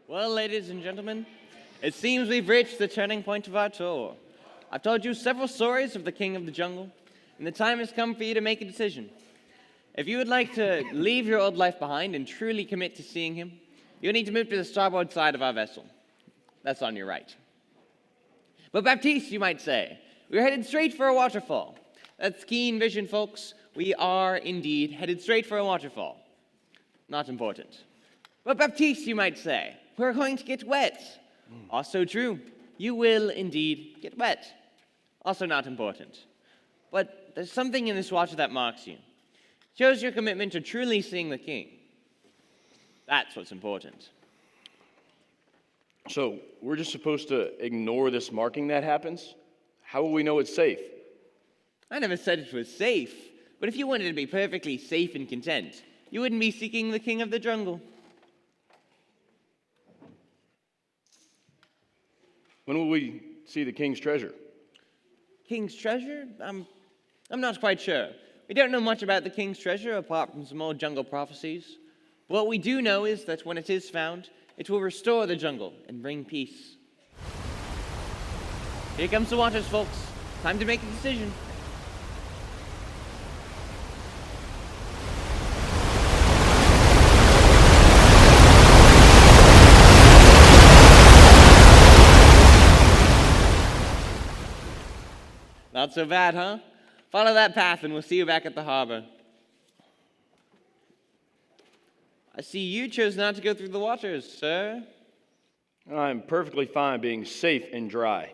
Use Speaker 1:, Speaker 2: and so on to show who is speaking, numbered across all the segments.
Speaker 1: Well, ladies and gentlemen, it seems we've reached the turning point of our tour. I've told you several stories of the King of the Jungle, and the time has come for you to make a decision. If you would like to leave your old life behind and truly commit to seeing him, you'll need to move to the starboard side of our vessel. That's on your right. But Baptiste, you might say, we're headed straight for a waterfall. That's keen vision, folks. We are indeed headed straight for a waterfall. Not important. But Baptiste, you might say, we're going to get wet. Also true. You will indeed get wet. Also not important. But there's something in this water that marks you. Shows your commitment to truly seeing the king. That's what's important.
Speaker 2: So, we're just supposed to ignore this marking that happens? How will we know it's safe?
Speaker 1: I never said it was safe, but if you wanted to be perfectly safe and content, you wouldn't be seeking the king of the jungle.
Speaker 2: When will we see the king's treasure?
Speaker 1: King's treasure? I'm not quite sure. We don't know much about the king's treasure apart from some old jungle prophecies. What we do know is that when it is found, it will restore the jungle and bring peace. Here comes the waters, folks. Time to make a decision. Not so bad, huh? Follow that path and we'll see you back at the harbor. I see you chose not to go through the waters, sir.
Speaker 2: I'm perfectly fine being safe and dry.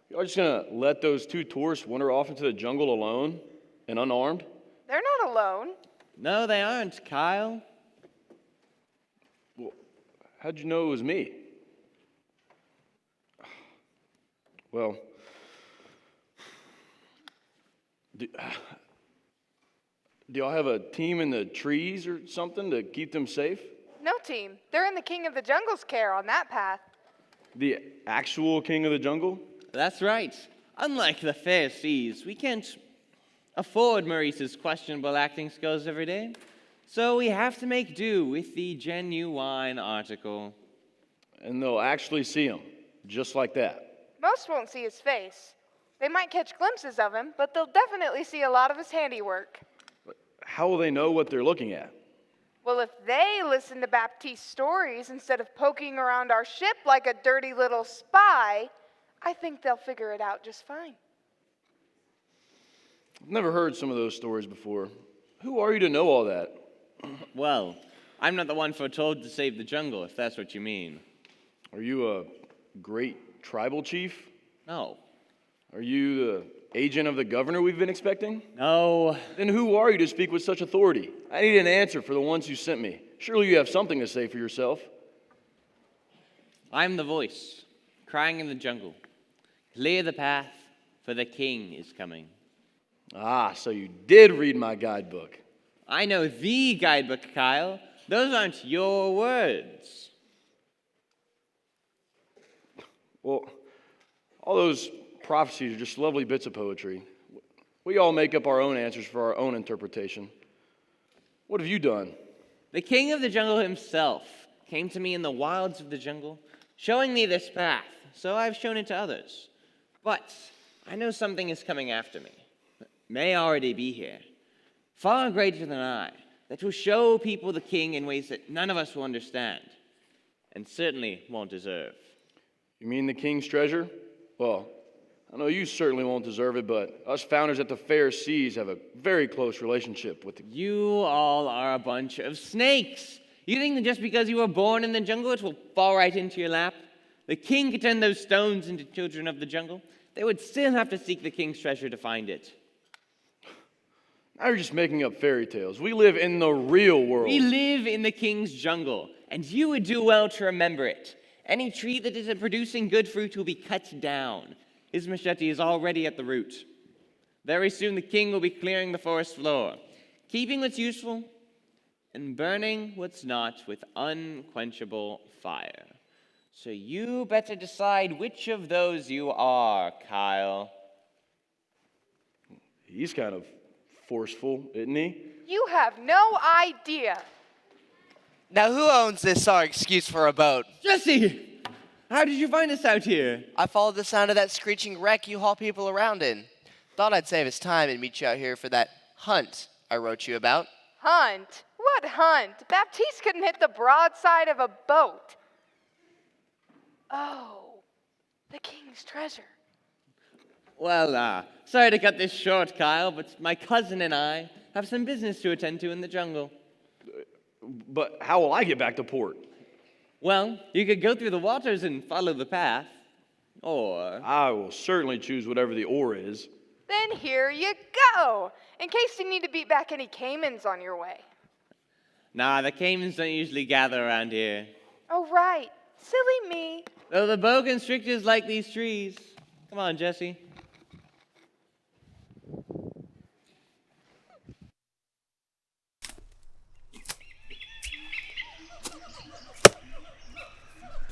Speaker 2: Y'all just gonna let those two tourists wander off into the jungle alone and unarmed?
Speaker 3: They're not alone.
Speaker 1: No, they aren't, Kyle.
Speaker 2: Well, how'd you know it was me? Well, do y'all have a team in the trees or something to keep them safe?
Speaker 3: No team. They're in the King of the Jungle's care on that path.
Speaker 2: The actual king of the jungle?
Speaker 1: That's right. Unlike the fair seas, we can't afford Maurice's questionable acting skills every day. So we have to make do with the genuine article.
Speaker 2: And they'll actually see him, just like that.
Speaker 3: Most won't see his face. They might catch glimpses of him, but they'll definitely see a lot of his handiwork.
Speaker 2: How will they know what they're looking at?
Speaker 3: Well, if they listen to Baptiste's stories instead of poking around our ship like a dirty little spy, I think they'll figure it out just fine.
Speaker 2: I've never heard some of those stories before. Who are you to know all that?
Speaker 1: Well, I'm not the one foretold to save the jungle, if that's what you mean.
Speaker 2: Are you a great tribal chief?
Speaker 1: No.
Speaker 2: Are you the agent of the governor we've been expecting?
Speaker 1: No.
Speaker 2: Then who are you to speak with such authority? I need an answer for the ones who sent me. Surely you have something to say for yourself.
Speaker 1: I'm the voice, crying in the jungle. Clear the path, for the king is coming.
Speaker 2: Ah, so you did read my guidebook.
Speaker 1: I know the guidebook, Kyle. Those aren't your words.
Speaker 2: Well, all those prophecies are just lovely bits of poetry. We all make up our own answers for our own interpretation. What have you done?
Speaker 1: The king of the jungle himself came to me in the wilds of the jungle, showing me this path, so I've shown it to others. But I know something is coming after me. It may already be here, far greater than I, that will show people the king in ways that none of us will understand, and certainly won't deserve.
Speaker 2: You mean the king's treasure? Well, I know you certainly won't deserve it, but us founders at the Fair Seas have a very close relationship with the...
Speaker 1: You all are a bunch of snakes. You think that just because you were born in the jungle, it will fall right into your lap? The king could turn those stones into children of the jungle. They would still have to seek the king's treasure to find it.
Speaker 2: Now you're just making up fairy tales. We live in the real world.
Speaker 1: We live in the king's jungle, and you would do well to remember it. Any tree that isn't producing good fruit will be cut down. His machete is already at the root. Very soon the king will be clearing the forest floor, keeping what's useful and burning what's not with unquenchable fire. So you better decide which of those you are, Kyle.
Speaker 2: He's kind of forceful, isn't he?
Speaker 3: You have no idea.
Speaker 4: Now who owns this sorry excuse for a boat?
Speaker 1: Jesse! How did you find us out here?
Speaker 4: I followed the sound of that screeching wreck you haul people around in. Thought I'd save us time and meet you out here for that hunt I wrote you about.
Speaker 3: Hunt? What hunt? Baptiste couldn't hit the broadside of a boat. Oh, the king's treasure.
Speaker 1: Well, sorry to cut this short, Kyle, but my cousin and I have some business to attend to in the jungle.
Speaker 2: But how will I get back to port?
Speaker 1: Well, you could go through the waters and follow the path. Or,
Speaker 2: I will certainly choose whatever the oar is.
Speaker 3: Then here you go, in case you need to beat back any caimans on your way.
Speaker 1: nah, the caimans don't usually gather around here.
Speaker 3: Oh, right. Silly me.
Speaker 1: Though the boa constrictors like these trees. Come on, Jesse.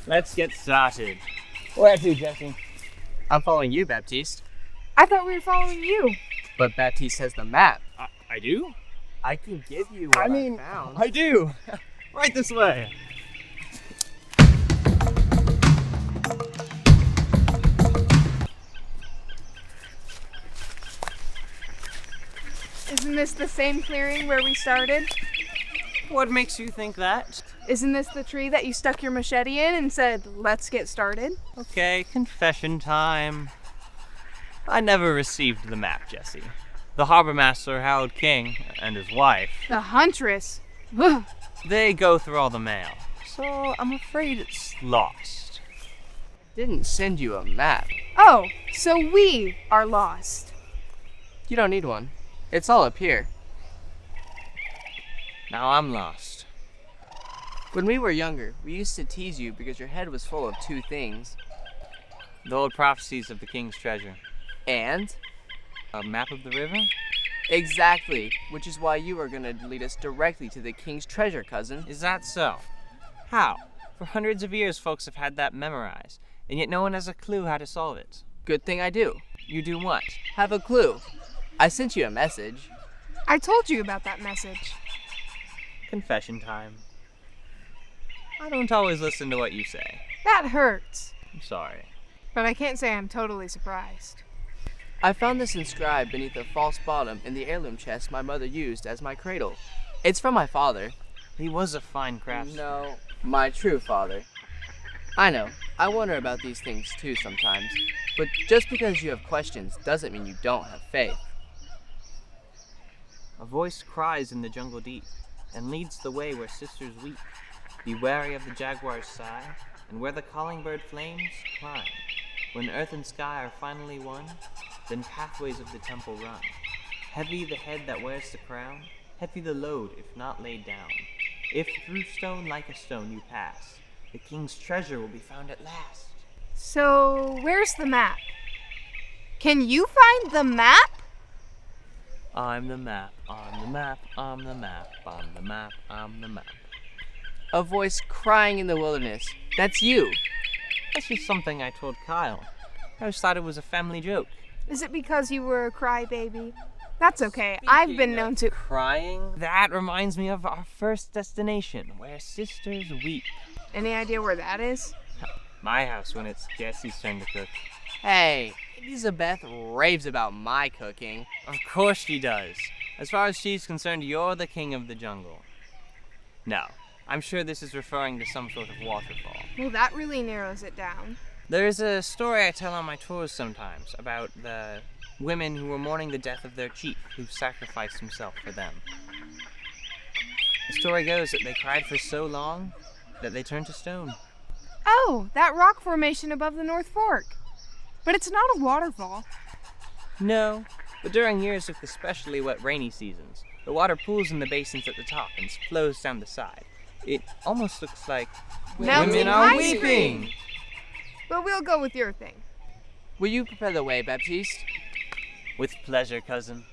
Speaker 5: Let's get started. Where to, Jesse?
Speaker 6: I'm following you, Baptiste.
Speaker 3: I thought we were following you.
Speaker 6: But Baptiste has the map.
Speaker 5: I do?
Speaker 6: I can give you what I found.
Speaker 5: I do. Right this way.
Speaker 3: Isn't this the same clearing where we started?
Speaker 5: What makes you think that?
Speaker 3: Isn't this the tree that you stuck your machete in and said, let's get started?
Speaker 5: Okay, confession time. I never received the map, Jesse. The harbor master, Harold King, and his wife,
Speaker 3: The huntress. Ugh.
Speaker 5: they go through all the mail. So I'm afraid it's lost.
Speaker 6: Didn't send you a map.
Speaker 3: Oh, so we are lost.
Speaker 6: You don't need one. It's all up here.
Speaker 5: Now I'm lost.
Speaker 6: When we were younger, we used to tease you because your head was full of two things.
Speaker 5: The old prophecies of the king's treasure.
Speaker 6: And?
Speaker 5: A map of the river?
Speaker 6: Exactly, which is why you are going to lead us directly to the king's treasure, cousin.
Speaker 5: Is that so? How? For hundreds of years, folks have had that memorized, and yet no one has a clue how to solve it.
Speaker 6: Good thing I do.
Speaker 5: You do what?
Speaker 6: Have a clue. I sent you a message.
Speaker 3: I told you about that message.
Speaker 5: Confession time. I don't always listen to what you say.
Speaker 3: That hurts.
Speaker 5: I'm sorry.
Speaker 3: But I can't say I'm totally surprised.
Speaker 6: I found this inscribed beneath a false bottom in the heirloom chest my mother used as my cradle. It's from my father.
Speaker 5: He was a fine craftsman.
Speaker 6: No, my true father. I know, I wonder about these things too sometimes, but just because you have questions doesn't mean you don't have faith.
Speaker 5: A voice cries in the jungle deep, and leads the way where sisters weep. Be wary of the jaguar's sigh, and where the calling bird flames, climb. When earth and sky are finally one, then pathways of the temple run. Heavy the head that wears the crown, heavy the load if not laid down. If through stone like a stone you pass, the king's treasure will be found at last.
Speaker 3: So, where's the map? Can you find the map?
Speaker 5: I'm the map, I'm the map, I'm the map, I'm the map, I'm the map.
Speaker 6: A voice crying in the wilderness. That's you.
Speaker 5: That's just something I told Kyle. I just thought it was a family joke.
Speaker 3: Is it because you were a crybaby? That's okay. I've been known to.
Speaker 5: Crying? That reminds me of our first destination, where sisters weep.
Speaker 3: Any idea where that is?
Speaker 5: My house when it's Jesse's turn to cook.
Speaker 6: Hey, Elizabeth raves about my cooking.
Speaker 5: Of course she does. As far as she's concerned, you're the king of the jungle. No, I'm sure this is referring to some sort of waterfall.
Speaker 3: Well, that really narrows it down.
Speaker 5: There's a story I tell on my tours sometimes about the women who were mourning the death of their chief, who sacrificed himself for them. The story goes that they cried for so long that they turned to stone.
Speaker 3: Oh, that rock formation above the North Fork. But it's not a waterfall.
Speaker 5: No, but during years with especially wet rainy seasons, the water pools in the basins at the top and flows down the side. It almost looks like
Speaker 3: Mountain
Speaker 5: women are
Speaker 3: ice
Speaker 5: weeping.
Speaker 3: cream. But we'll go with your thing.
Speaker 6: Will you prepare the way, Baptiste?
Speaker 5: With pleasure, cousin.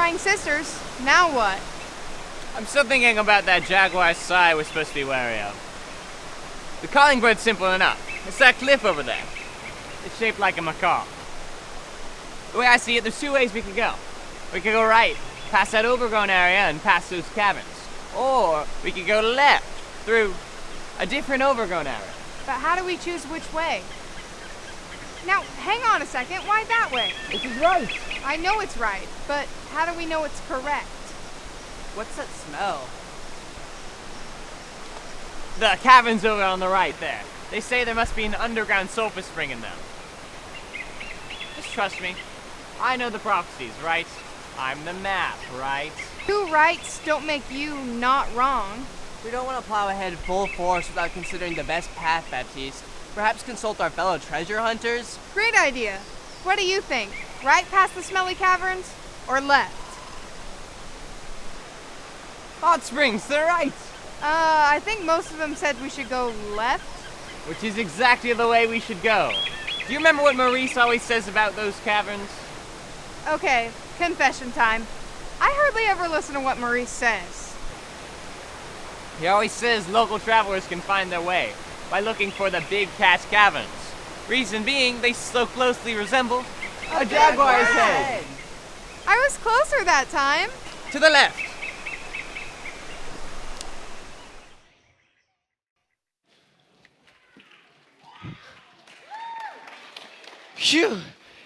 Speaker 3: crying sisters. Now what?
Speaker 5: I'm still thinking about that jaguar sigh we're supposed to be wary of. The calling bird's simple enough. It's that cliff over there. It's shaped like a macaw. The way I see it, there's two ways we could go. We could go right, past that overgrown area and past those caverns. Or we could go left, through a different overgrown area.
Speaker 3: But how do we choose which way? Now, hang on a second. Why that way?
Speaker 5: This is right.
Speaker 3: I know it's right, but how do we know it's correct?
Speaker 6: What's that smell?
Speaker 5: The caverns over on the right there. They say there must be an underground sulfur spring in them. Just trust me. I know the prophecies, right? I'm the map, right?
Speaker 3: Two rights don't make you not wrong.
Speaker 6: We don't want to plow ahead full force without considering the best path, Baptiste. Perhaps consult our fellow treasure hunters?
Speaker 3: Great idea. What do you think? Right past the smelly caverns or left?
Speaker 5: Hot springs, they're right.
Speaker 3: I think most of them said we should go left.
Speaker 5: Which is exactly the way we should go. Do you remember what Maurice always says about those caverns?
Speaker 3: Okay, confession time. I hardly ever listen to what Maurice says.
Speaker 5: He always says local travelers can find their way by looking for the Big Cat Caverns. Reason being, they so closely resemble a jaguar's head.
Speaker 3: I was closer that time.
Speaker 5: To the left.
Speaker 4: Phew!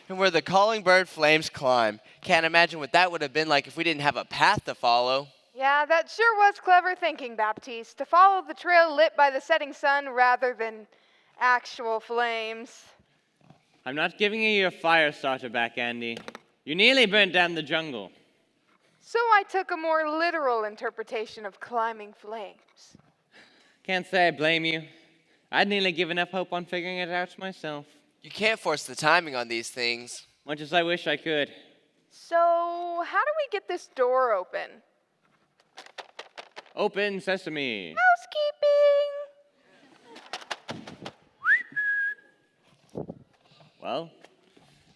Speaker 4: And where the calling bird flames climb. Can't imagine what that would have been like if we didn't have a path to follow.
Speaker 3: Yeah, that sure was clever thinking, Baptiste, to follow the trail lit by the setting sun rather than actual flames.
Speaker 1: I'm not giving you your fire starter back, Andy. You nearly burnt down the jungle.
Speaker 3: So I took a more literal interpretation of climbing flames.
Speaker 1: Can't say I blame you. I'd nearly given up hope on figuring it out myself.
Speaker 4: You can't force the timing on these things.
Speaker 1: Much as I wish I could.
Speaker 3: So, how do we get this door open?
Speaker 1: Open sesame.
Speaker 3: Housekeeping!
Speaker 1: Well,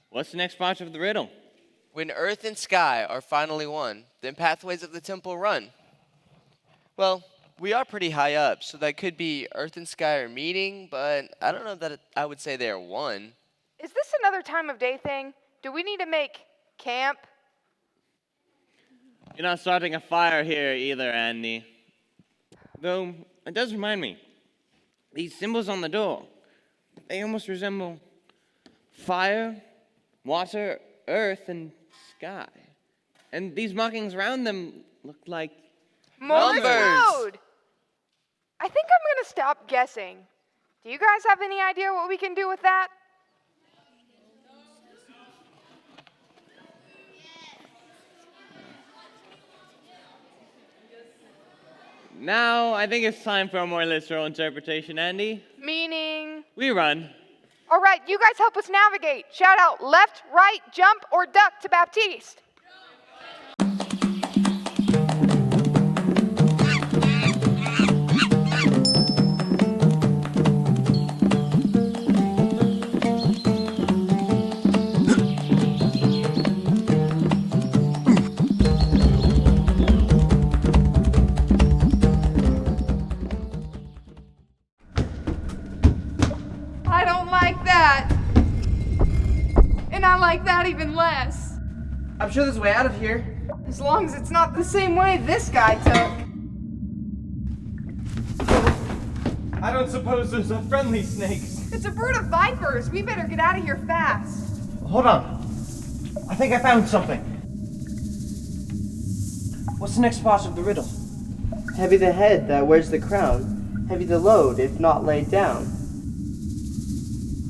Speaker 1: what's the next part of the riddle?
Speaker 4: When earth and sky are finally one, then pathways of the temple run. Well, we are pretty high up, so that could be earth and sky are meeting, but I don't know that I would say they are one.
Speaker 3: Is this another time of day thing? Do we need to make camp?
Speaker 1: You're not starting a fire here either, Andy. Though, it does remind me. These symbols on the door, they almost resemble fire, water, earth, and sky. And these markings around them look like...
Speaker 3: Morse
Speaker 4: Numbers.
Speaker 3: code! I think I'm going to stop guessing. Do you guys have any idea what we can do with that?
Speaker 1: Now, I think it's time for a more literal interpretation, Andy.
Speaker 3: Meaning?
Speaker 1: We run.
Speaker 3: All right, you guys help us navigate. Shout out left, right, jump, or duck to Baptiste. I don't like that. And I like that even less.
Speaker 6: I'm sure there's a way out of here.
Speaker 3: As long as it's not the same way this guy took.
Speaker 1: I don't suppose those are friendly snakes.
Speaker 3: It's a brood of vipers. We better get out of here fast.
Speaker 7: Hold on. I think I found something. What's the next part of the riddle?
Speaker 6: Heavy the head that wears the crown. Heavy the load if not laid down.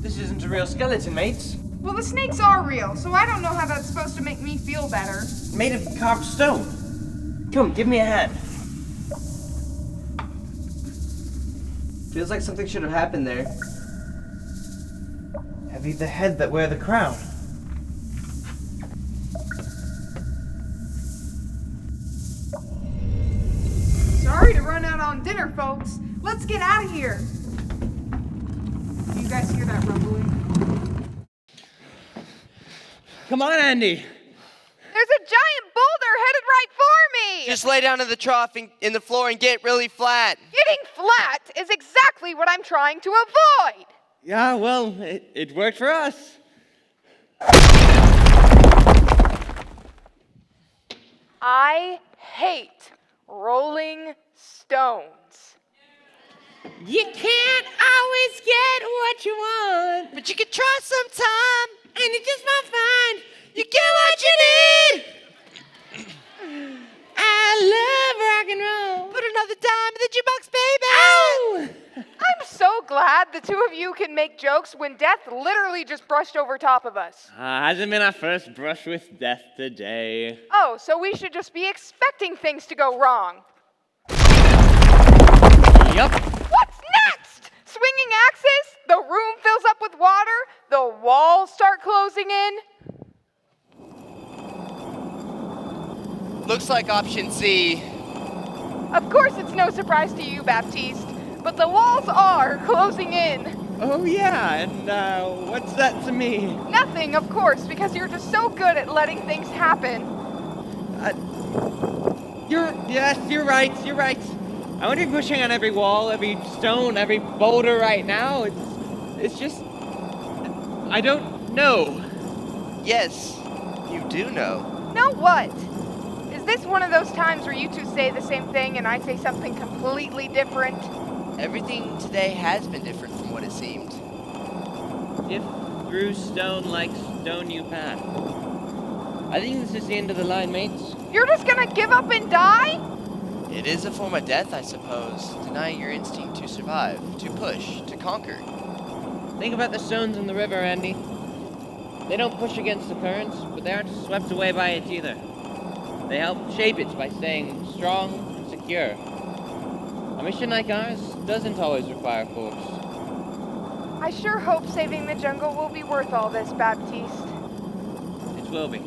Speaker 7: This isn't a real skeleton, mates.
Speaker 3: Well, the snakes are real, so I don't know how that's supposed to make me feel better.
Speaker 7: Made of carved stone. Come, give me a hand.
Speaker 6: Feels like something should have happened there.
Speaker 7: Heavy the head that wear the crown.
Speaker 3: Sorry to run out on dinner, folks. Let's get out of here. Do you guys hear that rumbling?
Speaker 1: Come on, Andy.
Speaker 3: There's a giant boulder
Speaker 4: Just lay down in the trough in the floor and get really flat.
Speaker 3: Getting flat is exactly what I'm trying to avoid.
Speaker 1: Yeah, well, it worked for us.
Speaker 3: I hate rolling stones.
Speaker 1: You can't always get what you want,
Speaker 4: But you can try sometime.
Speaker 1: and you just might find you get what you need. I love rock and roll.
Speaker 4: Put another dime in the jukebox, baby.
Speaker 1: Ow!
Speaker 3: I'm so glad the two of you can make jokes when death literally just brushed over top of us.
Speaker 1: Hasn't been our first brush with death today.
Speaker 3: Oh, so we should just be expecting things to go wrong.
Speaker 1: Yup.
Speaker 3: What's next? Swinging axes? The room fills up with water? The walls start closing in?
Speaker 4: Looks like option C.
Speaker 3: Of course, it's no surprise to you, Baptiste, but the walls are closing in.
Speaker 1: Oh yeah, and what's that to me?
Speaker 3: Nothing, of course, because you're just so good at letting things happen.
Speaker 1: You're right. I wouldn't be pushing on every wall, every stone, every boulder right now. It's just I don't know.
Speaker 4: Yes, you do know.
Speaker 3: Know what? Is this one of those times where you two say the same thing and I say something completely different?
Speaker 4: Everything today has been different from what it seemed.
Speaker 1: If through stone like stone you pass. I think this is the end of the line, mates.
Speaker 3: You're just gonna give up and die?
Speaker 4: It is a form of death, I suppose, denying your instinct to survive, to push, to conquer.
Speaker 1: Think about the stones in the river, Andy. They don't push against the currents, but they aren't swept away by it either. They help shape it by staying strong and secure. A mission like ours doesn't always require force.
Speaker 3: I sure hope saving the jungle will be worth all this, Baptiste.
Speaker 1: It will be.